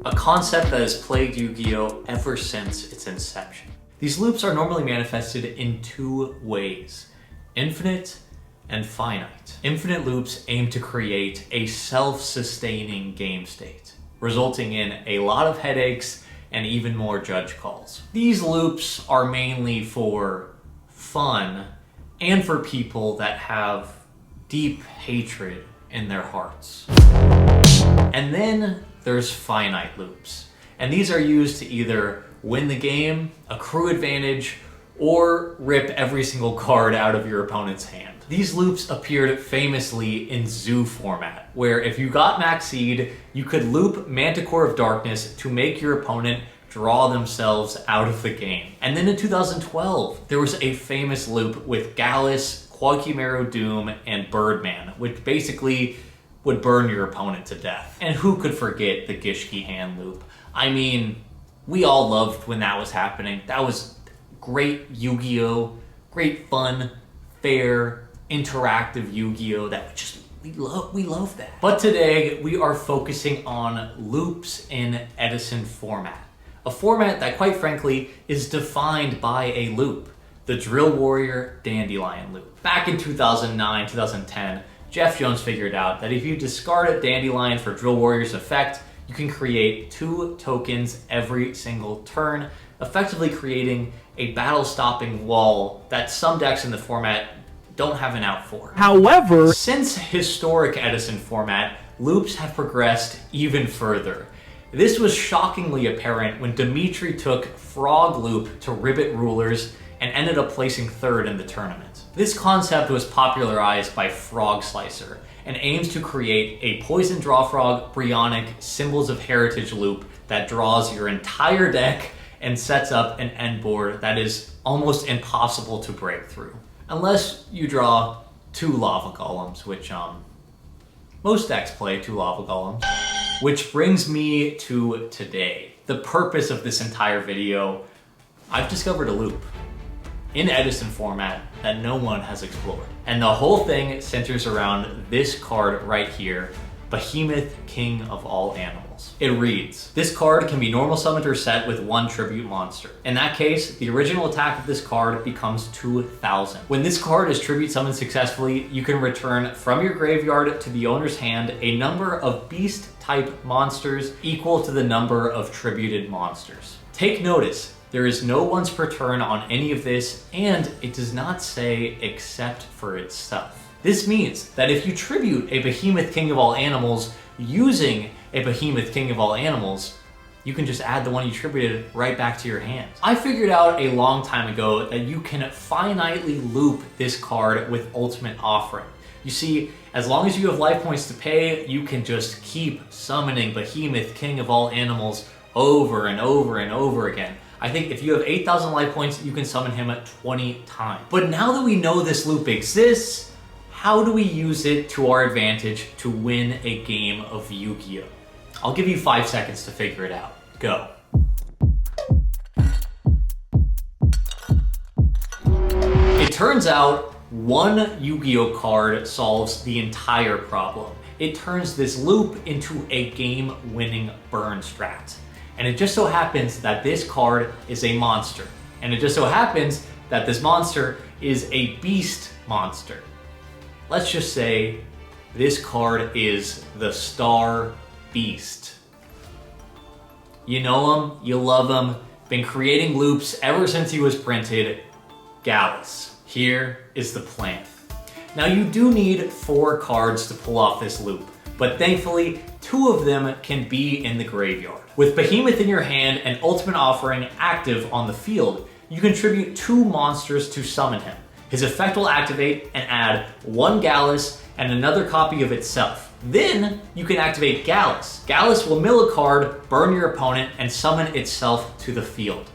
a concept that has plagued Yu-Gi-Oh! Ever since its inception. These loops are normally manifested in two ways: infinite and finite. Infinite loops aim to create a self-sustaining game state, resulting in a lot of headaches and even more judge calls. These loops are mainly for fun and for people that have deep hatred in their hearts. And then there's finite loops. And these are used to either win the game, accrue advantage, or rip every single card out of your opponent's hand. These loops appeared famously in Zoo format, where if you got Max Seed, you could loop Manticore of Darkness to make your opponent draw themselves out of the game. And then in 2012, there was a famous loop with Gallus, Quagmire Doom, and Birdman, which basically would burn your opponent to death. And who could forget the Gishki hand loop? I mean, we all loved when that was happening. That was great Yu-Gi-Oh! Great fun, fair, interactive Yu-Gi-Oh! We love that. But today we are focusing on loops in Edison format. A format that, quite frankly, is defined by a loop. The Drill Warrior Dandelion loop. Back in 2009, 2010, Jeff Jones figured out that if you discard a Dandelion for Drill Warrior's effect, you can create 2 tokens every single turn, effectively creating a battle-stopping wall that some decks in the format don't have an out for. However, since historic Edison format, loops have progressed even further. This was shockingly apparent when Dimitri took Frog Loop to Ribbit Rulers and ended up placing 3rd in the tournament. This concept was popularized by Frog Slicer and aims to create a Poison Draw Frog, Brionic, Symbols of Heritage loop that draws your entire deck and sets up an end board that is almost impossible to break through. Unless you draw 2 Lava Golems, which most decks play 2 Lava Golems. Which brings me to today. The purpose of this entire video, I've discovered a loop in Edison format that no one has explored. And the whole thing centers around this card right here, Behemoth King of All Animals. It reads, this card can be normal summoned or set with 1 tribute monster. In that case, the original attack of this card becomes 2,000. When this card is tribute summoned successfully, you can return from your graveyard to the owner's hand a number of beast type monsters equal to the number of tributed monsters. Take notice, there is no once per turn on any of this, and it does not say except for itself. This means that if you tribute a Behemoth King of All Animals using a Behemoth King of All Animals, you can just add the one you tributed right back to your hand. I figured out a long time ago that you can finitely loop this card with Ultimate Offering. You see, as long as you have life points to pay, you can just keep summoning Behemoth King of All Animals over and over and over again. I think if you have 8,000 life points, you can summon him 20 times. But now that we know this loop exists, how do we use it to our advantage to win a game of Yu-Gi-Oh? I'll give you 5 seconds to figure it out. Go. It turns out one Yu-Gi-Oh card solves the entire problem. It turns this loop into a game-winning burn strat. And it just so happens that this card is a monster. And it just so happens that this monster is a beast monster. Let's just say this card is the Star Beast. You know him, you love him, been creating loops ever since he was printed. Gallus. Here is the plan. Now you do need 4 cards to pull off this loop, but thankfully 2 of them can be in the graveyard. With Behemoth in your hand and Ultimate Offering active on the field, you can tribute 2 monsters to summon him. His effect will activate and add 1 Gallus and another copy of itself. Then you can activate Gallus. Gallus will mill a card, burn your opponent, and summon itself to the field.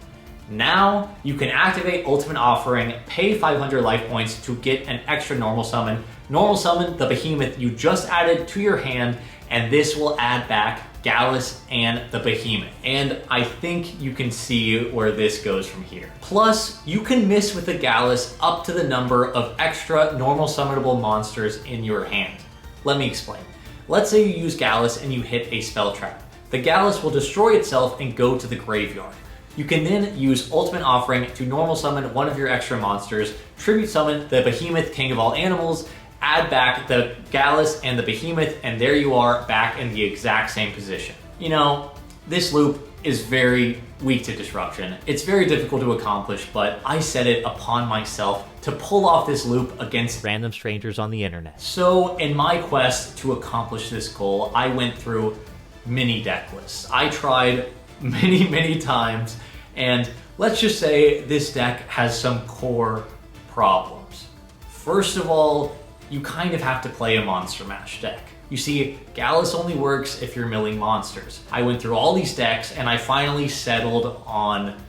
Now you can activate Ultimate Offering, pay 500 life points to get an extra normal summon. Normal summon the Behemoth you just added to your hand, and this will add back Gallus and the Behemoth. And I think you can see where this goes from here. Plus, you can miss with the Gallus up to the number of extra normal summonable monsters in your hand. Let me explain. Let's say you use Gallus and you hit a spell trap. the Gallus will destroy itself and go to the graveyard. You can then use Ultimate Offering to normal summon one of your extra monsters, tribute summon the Behemoth King of all animals, add back the Gallus and the Behemoth, and there you are back in the exact same position. You know, this loop is very weak to disruption. It's very difficult to accomplish, but I set it upon myself to pull off this loop against random strangers on the internet. So in my quest to accomplish this goal, I went through many deck lists. I tried many times, and let's just say this deck has some core problems. First of all, you kind of have to play a Monster Mash deck. You see, Gallus only works if you're milling monsters. I went through all these decks and I finally settled on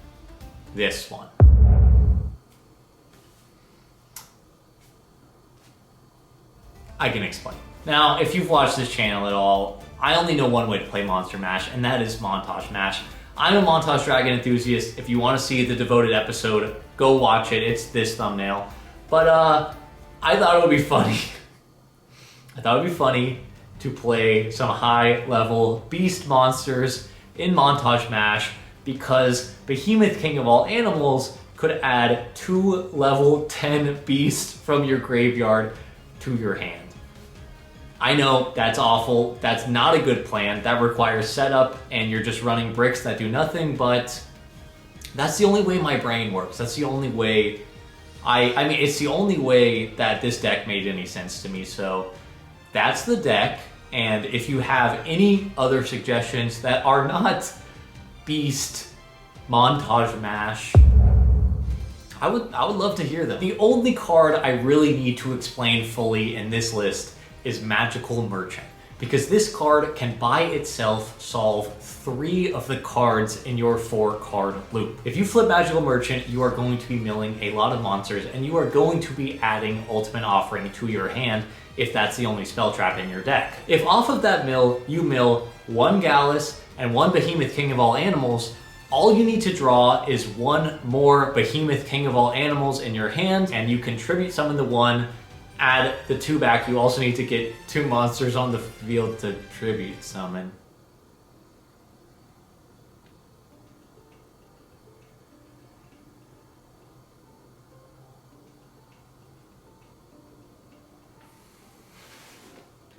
this one. I can explain. Now, if you've watched this channel at all, I only know one way to play Monster Mash, and that is Montage Mash. I'm a Montage Dragon enthusiast. If you want to see the devoted episode, go watch it. It's this thumbnail. But I thought it would be funny. I thought it would be funny to play some high-level beast monsters in Montage Mash because Behemoth King of all animals could add 2 level 10 beasts from your graveyard to your hand. I know that's awful, that's not a good plan, that requires setup and you're just running bricks that do nothing, but that's the only way my brain works. That's the only way I mean, it's the only way that this deck made any sense to me, so that's the deck. And if you have any other suggestions that are not Beast Montage Mash, I would love to hear them. The only card I really need to explain fully in this list is Magical Merchant, because this card can by itself solve 3 of the cards in your 4-card loop. If you flip Magical Merchant, you are going to be milling a lot of monsters, and you are going to be adding Ultimate Offering to your hand if that's the only spell trap in your deck. If off of that mill, you mill 1 Gallus and 1 Behemoth King of all animals, all you need to draw is 1 more Behemoth King of all animals in your hand, and you can tribute summon the 1, add the 2 back. You also need to get 2 monsters on the field to tribute summon.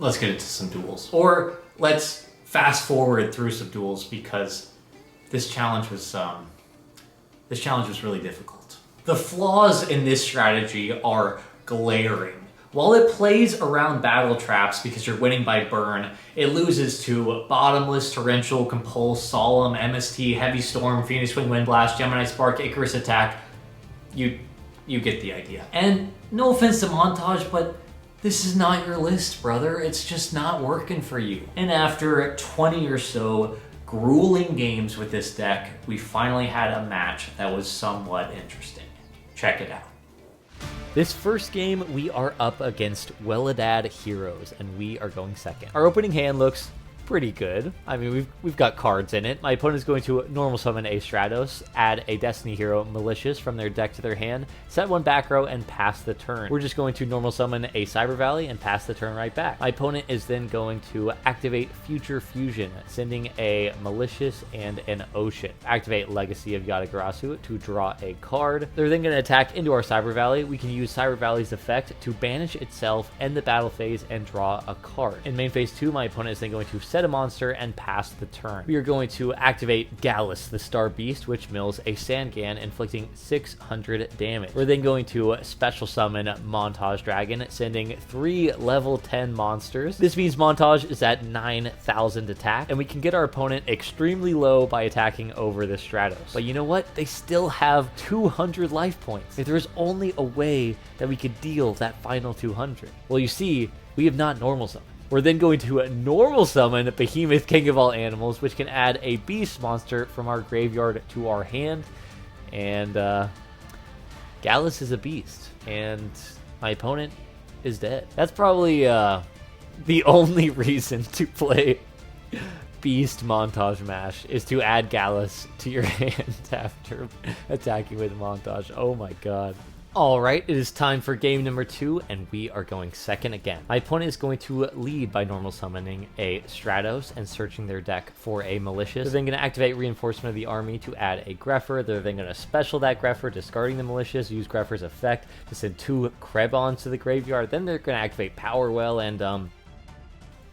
Let's get into some duels. Or let's fast forward through some duels because this challenge was really difficult. The flaws in this strategy are glaring. While it plays around battle traps because you're winning by burn, it loses to Bottomless, Torrential, Compulse, Solemn, MST, Heavy Storm, Phoenix Wing, Wind Blast, Gemini Spark, Icarus Attack. You get the idea. And no offense to Montage, but this is not your list, brother. It's just not working for you. And after 20 or so grueling games with this deck, we finally had a match that was somewhat interesting. Check it out. This first game, we are up against Welidad Heroes, and we are going second. Our opening hand looks pretty good. I mean, we've got cards in it. My opponent's going to normal summon a Stratos, add a Destiny Hero Malicious from their deck to their hand, set 1 back row, and pass the turn. We're just going to normal summon a Cyber Valley and pass the turn right back. My opponent is then going to activate Future Fusion, sending a Malicious and an Ocean. Activate Legacy of Yatagarasu to draw a card. They're then going to attack into our Cyber Valley. We can use Cyber Valley's effect to banish itself, end the battle phase, and draw a card. In main phase 2, my opponent is then going to set a monster and pass the turn. We are going to activate Gallus, the Star Beast, which mills a Sangan, inflicting 600 damage. We're then going to special summon Montage Dragon, sending 3 level 10 monsters. This means Montage is at 9,000 attack, and we can get our opponent extremely low by attacking over the Stratos. But you know what? They still have 200 life points. If there's only a way that we could deal that final 200. Well, you see, we have not normal summoned. We're then going to normal summon Behemoth King of all animals, which can add a beast monster from our graveyard to our hand. And Gallus is a beast, and my opponent is dead. That's probably the only reason to play Beast Montage Mash, is to add Gallus to your hand after attacking with Montage. Oh my god. Alright, it is time for game number 2, and we are going second again. My opponent is going to lead by normal summoning a Stratos and searching their deck for a Malicious. They're then going to activate Reinforcement of the Army to add a Greffer. They're then going to special that Greffer, discarding the Malicious, use Greffer's effect to send 2 Krebons to the graveyard. Then they're going to activate Power Well, and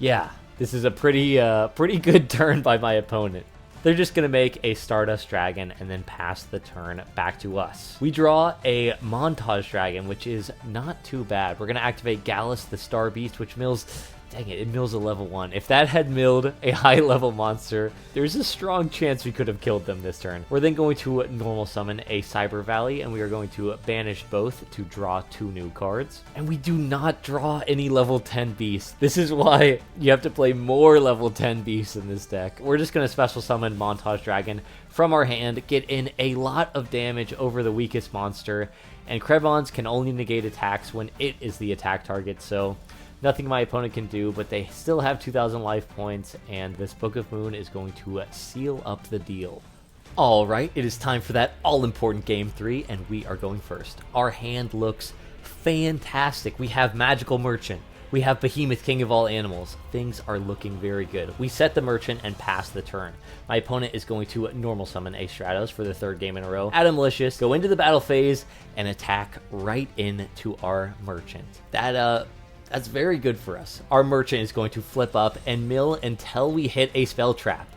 yeah, this is a pretty good turn by my opponent. They're just going to make a Stardust Dragon and then pass the turn back to us. We draw a Montage Dragon, which is not too bad. We're going to activate Gallus, the Star Beast, which mills... Dang it, it mills a level 1. If that had milled a high-level monster, there's a strong chance we could have killed them this turn. We're then going to normal summon a Cyber Valley, and we are going to banish both to draw 2 new cards. And we do not draw any level 10 beasts. This is why you have to play more level 10 beasts in this deck. We're just going to special summon Montage Dragon from our hand, get in a lot of damage over the weakest monster, and Krebons can only negate attacks when it is the attack target, so... nothing my opponent can do, but they still have 2,000 life points, and this Book of Moon is going to seal up the deal. Alright, it is time for that all-important Game 3, and we are going first. Our hand looks fantastic. We have Magical Merchant. We have Behemoth King of all animals. Things are looking very good. We set the Merchant and pass the turn. My opponent is going to normal summon a Stratos for the 3rd game in a row. Add a Malicious, go into the battle phase, and attack right into our Merchant. That's very good for us. Our Merchant is going to flip up and mill until we hit a spell trap.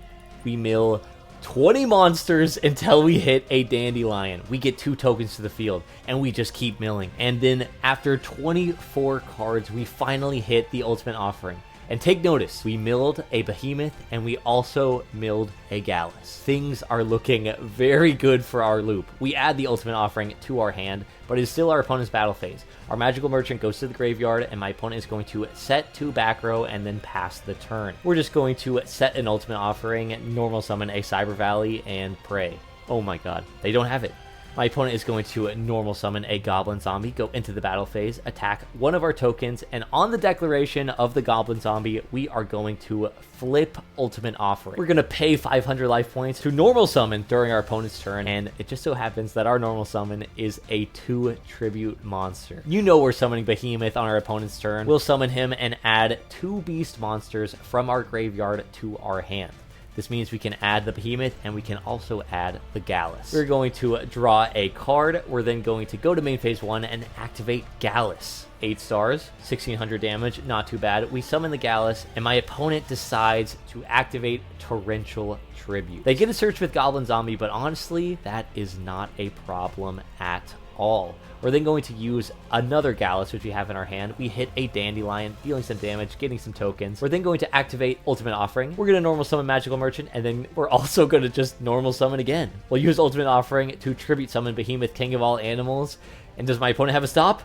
We mill 20 monsters until we hit a Dandelion. We get 2 tokens to the field, and we just keep milling. And then after 24 cards, we finally hit the Ultimate Offering. And take notice, we milled a Behemoth, and we also milled a Gallus. Things are looking very good for our loop. We add the Ultimate Offering to our hand, but it is still our opponent's battle phase. Our Magical Merchant goes to the graveyard, and my opponent is going to set 2 back row and then pass the turn. We're just going to set an Ultimate Offering, normal summon a Cyber Valley, and pray. Oh my god, they don't have it. My opponent is going to normal summon a Goblin Zombie, go into the battle phase, attack one of our tokens, and on the declaration of the Goblin Zombie, we are going to flip Ultimate Offering. We're going to pay 500 life points to normal summon during our opponent's turn, and it just so happens that our normal summon is a 2 tribute monster. You know we're summoning Behemoth on our opponent's turn. We'll summon him and add 2 beast monsters from our graveyard to our hand. This means we can add the Behemoth, and we can also add the Gallus. We're going to draw a card. We're then going to go to main phase 1 and activate Gallus. 8 stars, 1600 damage, not too bad. We summon the Gallus, and my opponent decides to activate Torrential Tribute. They get a search with Goblin Zombie, but honestly, that is not a problem at all. We're then going to use another Gallus, which we have in our hand. We hit a Dandelion, dealing some damage, getting some tokens. We're then going to activate Ultimate Offering. We're going to normal summon Magical Merchant, and then we're also going to just normal summon again. We'll use Ultimate Offering to tribute summon Behemoth King of all animals. And does my opponent have a stop?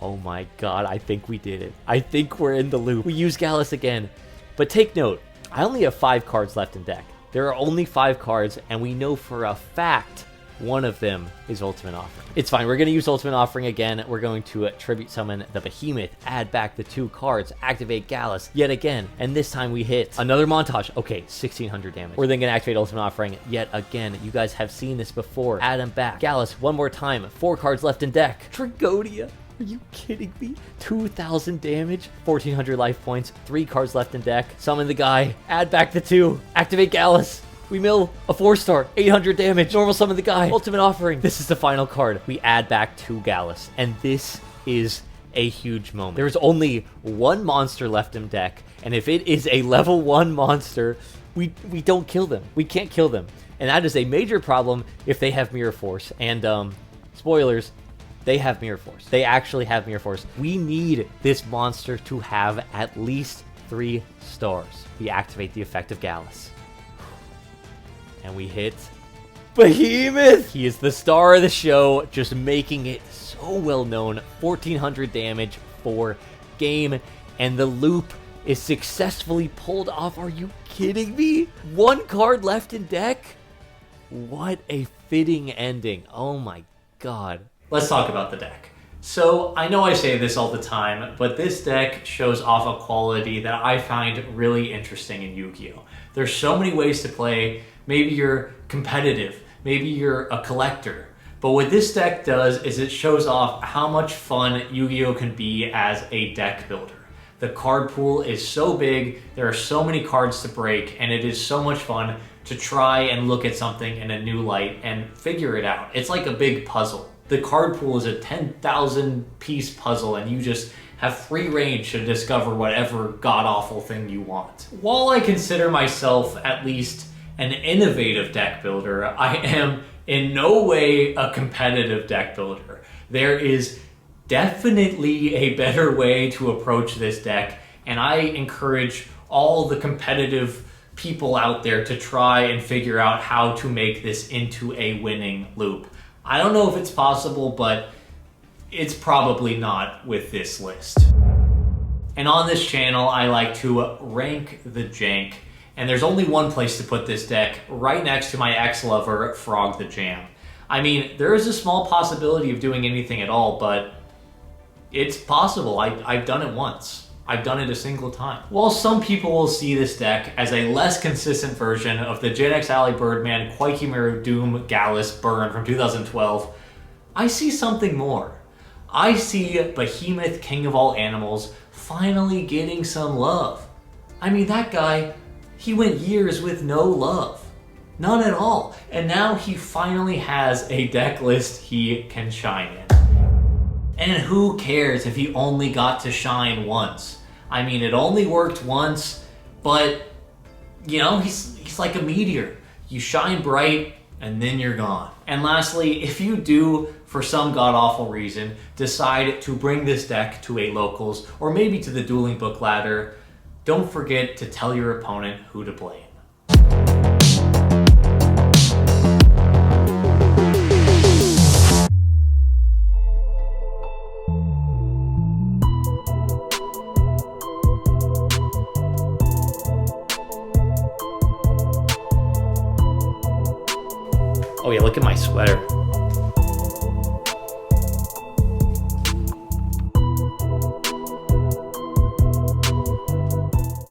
Oh my god, I think we did it. I think we're in the loop. We use Gallus again. But take note, I only have 5 cards left in deck. There are only 5 cards, and we know for a fact one of them is Ultimate Offering. It's fine. We're going to use Ultimate Offering again. We're going to tribute summon the Behemoth, add back the 2 cards, activate Gallus yet again, and this time we hit another Montage. Okay, 1600 damage. We're then going to activate Ultimate Offering yet again. You guys have seen this before. Add him back. Gallus one more time. 4 cards left in deck. Tragonia. Are you kidding me? 2,000 damage, 1,400 life points, 3 cards left in deck. Summon the guy, add back the 2, activate Gallus. We mill a 4-star, 800 damage, normal summon the guy, Ultimate Offering. This is the final card. We add back 2 Gallus, and this is a huge moment. There's only 1 monster left in deck, and if it is a level 1 monster, we don't kill them. We can't kill them, and that is a major problem if they have Mirror Force, and spoilers, they have Mirror Force. They actually have Mirror Force. We need this monster to have at least 3 stars. We activate the effect of Gallus. And we hit Behemoth! He is the star of the show, just making it so well known. 1,400 damage for game, and the loop is successfully pulled off. Are you kidding me? 1 card left in deck? What a fitting ending. Oh my god. Let's talk about the deck. So, I know I say this all the time, but this deck shows off a quality that I find really interesting in Yu-Gi-Oh! There's so many ways to play. Maybe you're competitive, maybe you're a collector, But what this deck does is it shows off how much fun Yu-Gi-Oh! Can be as a deck builder. The card pool is so big, there are so many cards to break, and it is so much fun to try and look at something in a new light and figure it out. It's like a big puzzle. The card pool is a 10,000 piece puzzle, and you just have free range to discover whatever god-awful thing you want. While I consider myself at least an innovative deck builder, I am in no way a competitive deck builder. There is definitely a better way to approach this deck, and I encourage all the competitive people out there to try and figure out how to make this into a winning loop. I don't know if it's possible, but it's probably not with this list. And on this channel, I like to rank the jank, and there's only one place to put this deck, right next to my ex-lover, Frog the Jam. I mean, there is a small possibility of doing anything at all, but it's possible. I've done it once. I've done it a single time. While some people will see this deck as a less consistent version of the Gen X Alley Birdman Quaikimeru Doom Gallus Burn from 2012, I see something more. I see Behemoth King of all animals finally getting some love. I mean, that guy, he went years with no love. None at all. And now he finally has a deck list he can shine in. And who cares if he only got to shine once? I mean, it only worked once, but, you know, he's like a meteor. You shine bright, and then you're gone. And lastly, if you do, for some god-awful reason, decide to bring this deck to a locals, or maybe to the dueling book ladder, don't forget to tell your opponent who to blame. Oh yeah, look at my sweater.